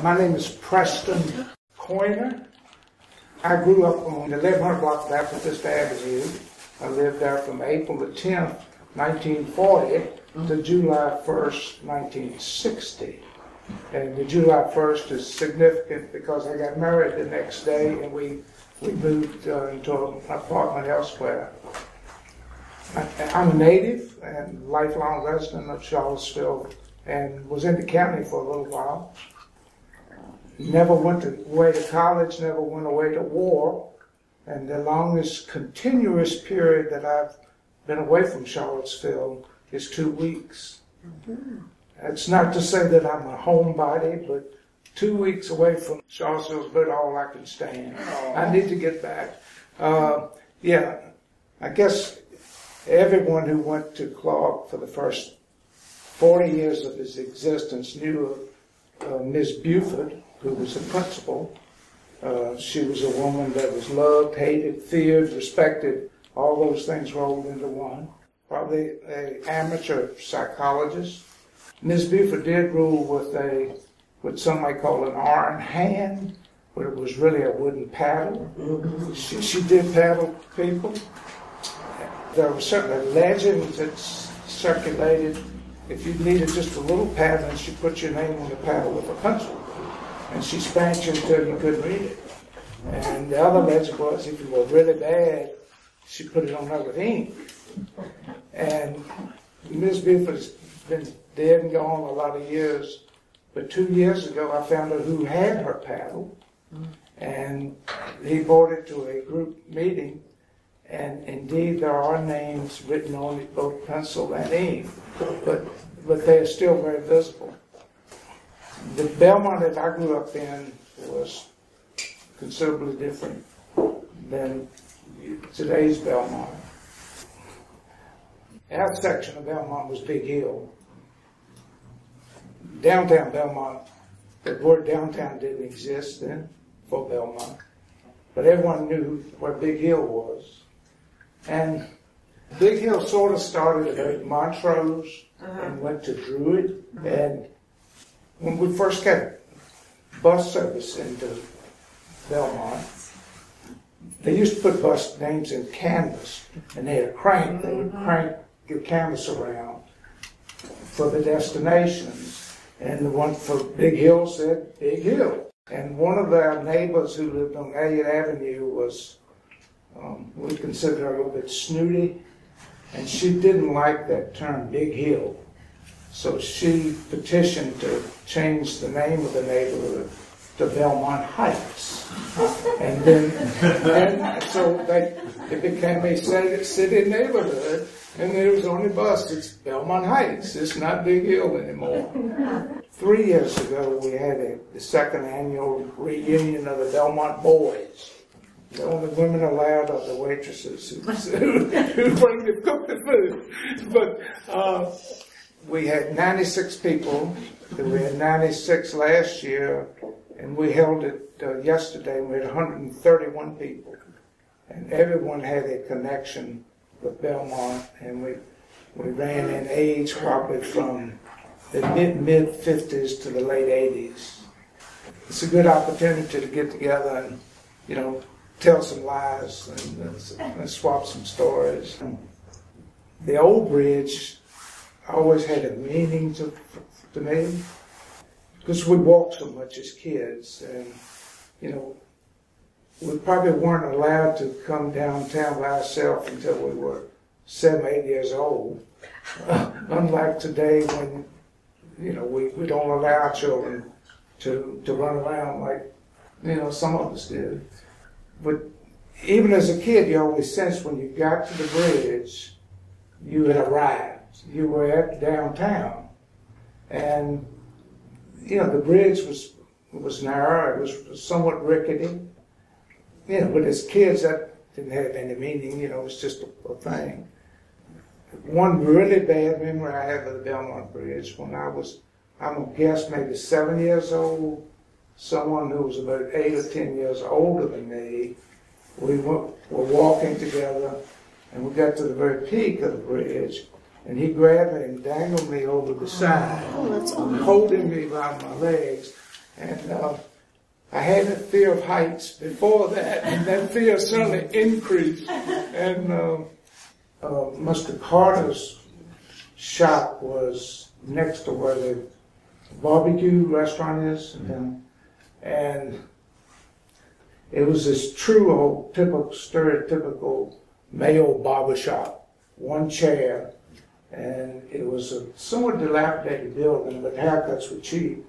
My name is Preston Coiner. I grew up on the 1100 block of Baptist Avenue. I lived there from April the 10th, 1940 to July 1st, 1960. And the July 1st is significant because I got married the next day and we moved into an apartment elsewhere. I'm a native and lifelong resident of Charlottesville and was in the county for a little while. Never went away to college, never went away to war. And the longest continuous period that I've been away from Charlottesville is 2 weeks. It's not to say that I'm a homebody, but 2 weeks away from Charlottesville is about all I can stand. I need to get back. Yeah, I guess everyone who went to Clark for the first 40 years of his existence knew of Ms. Buford, who was the principal. She was a woman that was loved, hated, feared, respected, all those things rolled into one. Probably an amateur psychologist. Ms. Buford did rule with what some might call an iron hand, but it was really a wooden paddle. She did paddle people. There were certain legends that circulated. If you needed just a little paddling, she put your name on the paddle with a pencil. And she spanked you until you couldn't read it. And the other legend was if you were really bad, she put it on there with ink. And Ms. Buford has been dead and gone a lot of years. But 2 years ago, I found out who had her paddle. And he brought it to a group meeting. And indeed, there are names written on it, both pencil and ink. But they are still very visible. The Belmont that I grew up in was considerably different than today's Belmont. Our section of Belmont was Big Hill. Downtown Belmont, the word downtown didn't exist then for Belmont, but everyone knew where Big Hill was. And Big Hill sort of started at Montrose and went to Druid. And when we first got bus service into Belmont, they used to put bus names in canvas, and they had a crank. They would crank the canvas around for the destinations. And the one for Big Hill said Big Hill. And one of our neighbors who lived on Elliott Avenue was, we considered her a little bit snooty, and she didn't like that term, Big Hill. So she petitioned to change the name of the neighborhood to Belmont Heights. And then, so it became a city neighborhood, and there was on the bus, it's Belmont Heights. It's not Big Hill anymore. 3 years ago, we had the second annual reunion of the Belmont Boys. The only women allowed are the waitresses who cook the food. But we had 96 people. We had 96 last year, and we held it yesterday. We had 131 people, and everyone had a connection with Belmont. And we ran in age probably from the mid 50s to the late 80s. It's a good opportunity to get together and tell some lies and swap some stories. The old bridge always had a meaning to me because we walked so much as kids, and we probably weren't allowed to come downtown by ourselves until we were 7, 8 years old. Unlike today when we don't allow children to run around like some of us did. But even as a kid, you always sensed when you got to the bridge, you had arrived. You were at downtown. And, the bridge was narrow, it was somewhat rickety. But as kids, that didn't have any meaning, it was just a thing. One really bad memory I have of the Belmont Bridge, when I'm going to guess maybe 7 years old, someone who was about 8 or 10 years older than me, we were walking together, and we got to the very peak of the bridge, and he grabbed me and dangled me over the side, holding me by my legs, And I had a fear of heights before that, and that fear certainly increased. And Mr. Carter's shop was next to where the barbecue restaurant is, and it was this true old typical, stereotypical male barber shop, one chair, and it was a somewhat dilapidated building, but haircuts were cheap.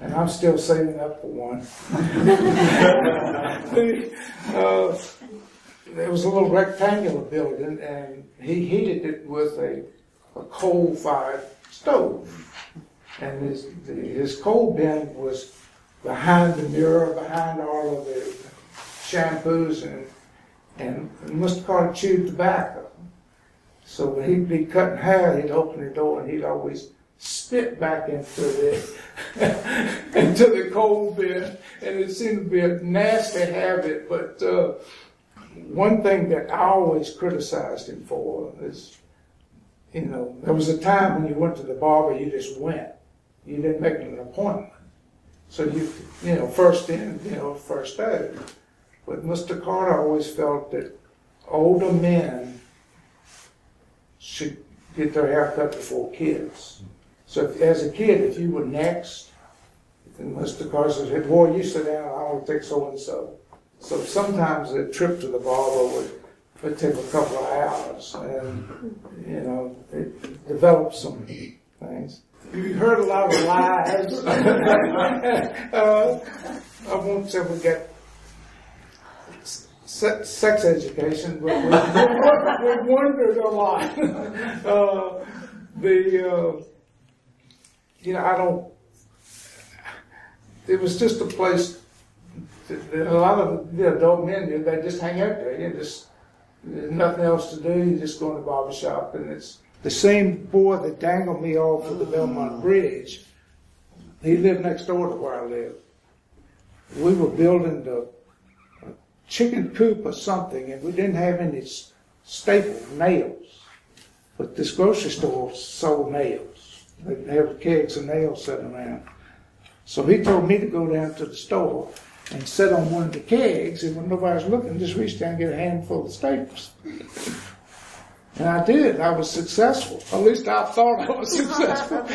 And I'm still saving up for one. There was a little rectangular building, and he heated it with a coal-fired stove. And his coal bin was behind the mirror, behind all of the shampoos, and Mr. Carter chewed tobacco. So when he'd be cutting hair, he'd open the door, and he'd always spit back into the coal bin, and it seemed to be a nasty habit. But one thing that I always criticized him for is, there was a time when you went to the barber, you just went. You didn't make an appointment. So first in, first out. But Mr. Carter always felt that older men should get their hair cut before kids. So as a kid, if you were next, then Mr. Carter said, boy, you sit down, I don't think so-and-so. So sometimes a trip to the barber would take a couple of hours, and, it developed some things. You heard a lot of lies. I won't say we got sex education, but we wondered a lot. It was just a place that a lot of the adult men did. They just hang out there. There's nothing else to do. You just go in the barber shop, and it's the same boy that dangled me off of the Belmont Bridge. He lived next door to where I lived. We were building the chicken coop or something, and we didn't have any staple nails. But this grocery store sold nails. They have kegs of nails sitting around. So he told me to go down to the store and sit on one of the kegs, and when nobody was looking, just reach down and get a handful of staples. And I did. I was successful. At least I thought I was successful.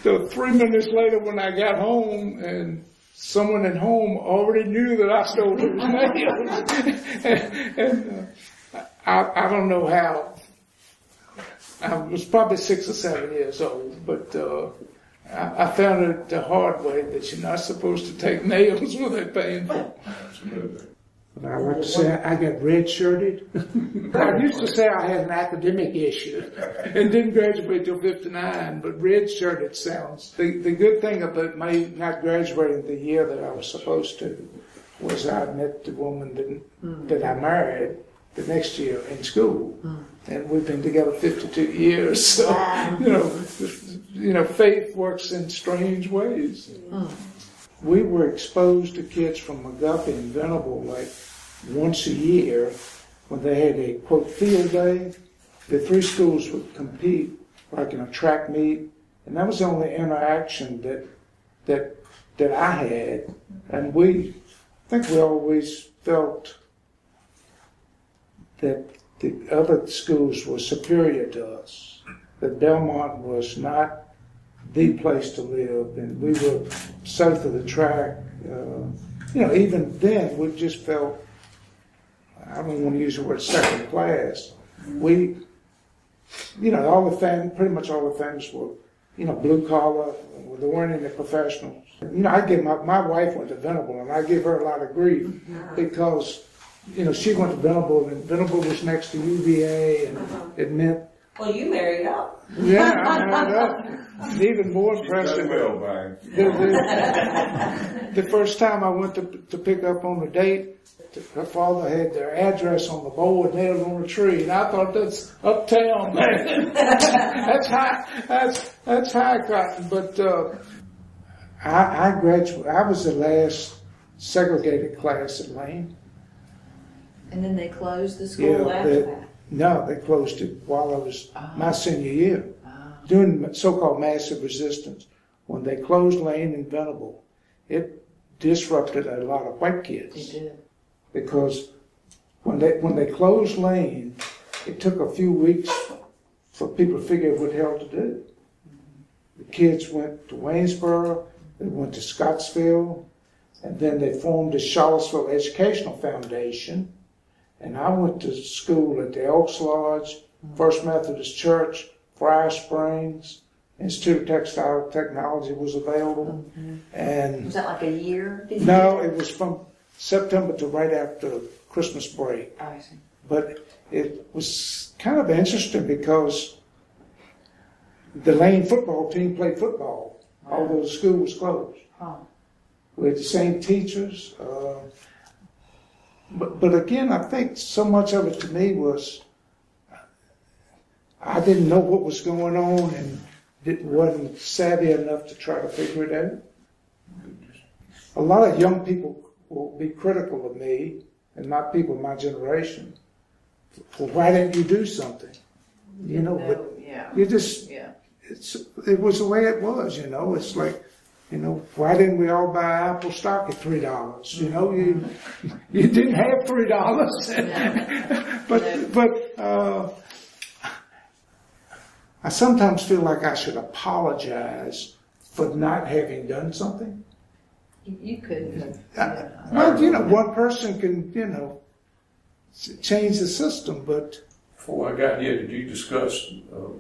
So 3 minutes later when I got home, and someone at home already knew that I stole his nails. and I don't know how. I was probably 6 or 7 years old, but I found it the hard way that you're not supposed to take nails when they're painful. But I like to say I got red-shirted. I used to say I had an academic issue and didn't graduate till 59, but red-shirted sounds. The good thing about me not graduating the year that I was supposed to was I met the woman that I married the next year in school. And we've been together 52 years, so, faith works in strange ways. We were exposed to kids from McGuffey and Venable like once a year when they had a, quote, field day. The 3 schools would compete like in a track meet, and that was the only interaction that I had. And I think we always felt that the other schools were superior to us, that Belmont was not the place to live, and we were south of the track. Even then, we just felt, I don't want to use the word second class. We, pretty much all the families were, blue collar. There weren't any professionals. I give my wife went to Venable, and I give her a lot of grief because, she went to Venable, and Venable was next to UVA, and it meant. Well, you married up. Yeah, I married up. And even more impressive. The first time I went to pick up on a date, her father had their address on the board nailed on a tree, and I thought that's uptown, man. That's high cotton. But I graduated. I was the last segregated class at Lane. And then they closed the school after that? No, they closed it while I was my senior year, during so-called massive resistance. When they closed Lane and Venable, it disrupted a lot of white kids. It did. Because when they closed Lane, it took a few weeks for people to figure out what the hell to do. The kids went to Waynesboro, they went to Scottsville, and then they formed the Charlottesville Educational Foundation. And I went to school at the Elks Lodge, First Methodist Church, Friar Springs, Institute of Textile Technology was available. And was that like a year? No, it was from September to right after Christmas break. Oh, I see. But it was kind of interesting because the Lane football team played football, although the school was closed. Huh. We had the same teachers. But again, I think so much of it to me was I didn't know what was going on and wasn't savvy enough to try to figure it out. A lot of young people will be critical of me, and not people of my generation. Well, why didn't you do something? You know, but you just, it was the way it was, you know. It's like, you know, why didn't we all buy Apple stock at $3? You know, you didn't have $3. But I sometimes feel like I should apologize for not having done something. You couldn't have. Well, you know, one person can, you know, change the system, but... Before I got here, did you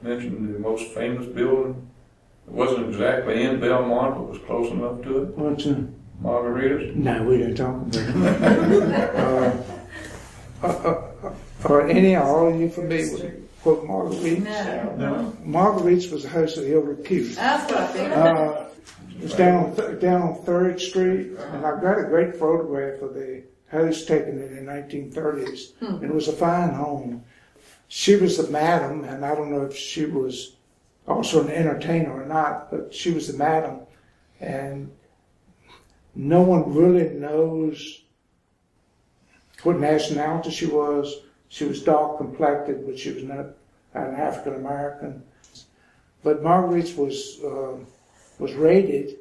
mention the most famous building? It wasn't exactly in Belmont, but was close enough to it? What's in? Margarita's? No, we didn't talk about it. Are any or all of you familiar with quote Marguerite's? No. Marguerite's was the house of ill repute. That's what I figured. It was down on 3rd Street, and I've got a great photograph of the house taken in the 1930s. And it was a fine home. She was the madam, and I don't know if she was also an entertainer or not, but she was the madam. And no one really knows what nationality she was. She was dark complected, but she was not an African American. But Marguerite's was raided,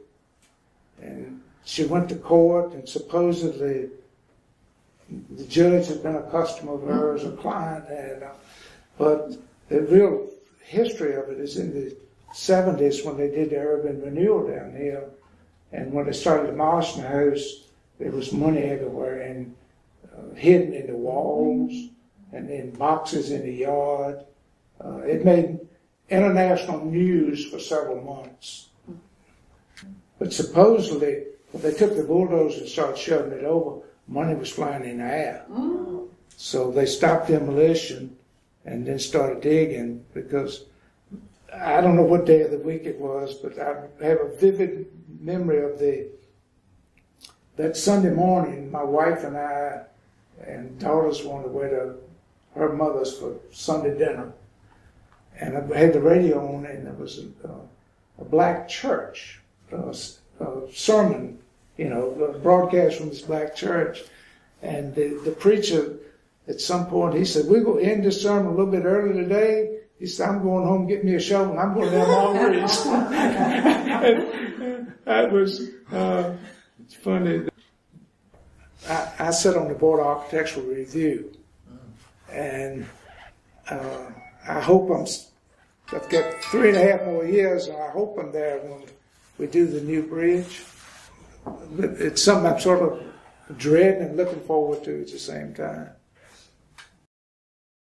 and she went to court, and supposedly the judge had been a customer of hers, a client, and but the real history of it is in the 70s when they did the urban renewal down here, and when they started demolishing the house, there was money everywhere and hidden in the walls and in boxes in the yard. It made international news for several months. But supposedly, when they took the bulldozer and started shoving it over, money was flying in the air. So they stopped demolition and then started digging, because I don't know what day of the week it was, but I have a vivid memory of that Sunday morning. My wife and I and daughters were on the way to her mother's for Sunday dinner, and I had the radio on, and there was a black church, a sermon, you know, a broadcast from this black church, and the preacher, at some point, he said, "We're going to end this sermon a little bit early today." He said, "I'm going home, get me a shovel, and I'm going down Marguerite's." That was funny. I sat on the Board of Architectural Review, and I hope I've got 3.5 more years, and I hope I'm there when we do the new bridge. It's something I'm sort of dreading and looking forward to at the same time.